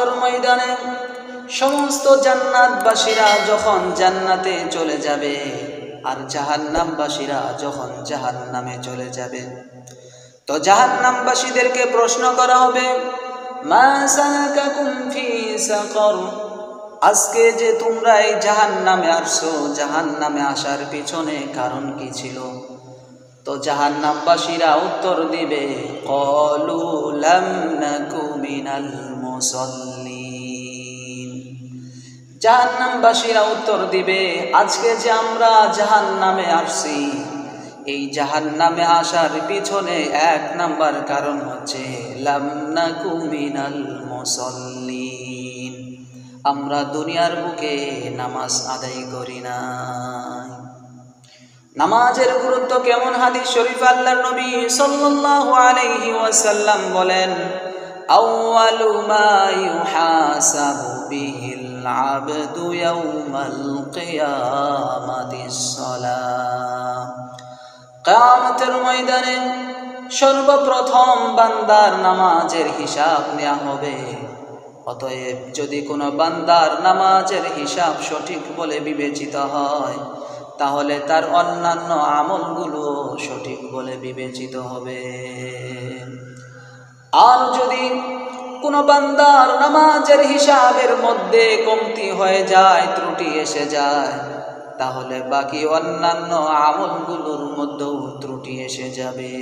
কিয়ামতের ময়দানে সমস্ত জান্নাতবাসীরা যখন জান্নাতে চলে যাবে আর জাহান্নামবাসীরা যখন জাহান্নামে চলে যাবে, তো জাহান্নামবাসীদেরকে প্রশ্ন করা হবে, মা সালাকাকুম ফি সাকার, আজকে যে তোমরা এই জাহান্নামে আসছো, জাহান্নামে আসার পিছনে কারণ কি ছিল? তো জাহান্নামবাসীরা উত্তর দিবে, ক্বালু লাম নাকু মিনাল মুসাল্লিন। জাহান্নামবাসীরা উত্তর দিবে, আজকে যে আমরা জাহান্নামে আসছি, এই জাহান্নামে আসার পিছনে এক নাম্বার কারণ হচ্ছে লাম নাকু মিনাল মুসাল্লিন, আমরা দুনিয়ার বুকে নামাজ আদায় করি না। নামাজের গুরুত্ব কেমন? হাদিস শরীফ আল্লাহর নবী সাল্লাল্লাহু আলাইহি ওয়াসাল্লাম বলেন, আউয়ালু মা ইউহাসাবু বিহিল আবদু ইয়াউমাল কিয়ামাতিস সালাহ, কিয়ামতের ময়দানে সর্বপ্রথম বান্দার নামাজের হিসাব নেওয়া হবে। অতএব যদি কোনো বান্দার নামাজের হিসাব সঠিক বলে বিবেচিত হয়, তাহলে তার অন্যান্য আমলগুলো সঠিক বলে বিবেচিত হবে। আর যদি কোনো বান্দার নামাজের হিসাবের মধ্যে কমতি হয়ে যায়, ত্রুটি এসে যায়, তাহলে বাকি অন্যান্য আমলগুলোর মধ্যেও ত্রুটি এসে যাবে।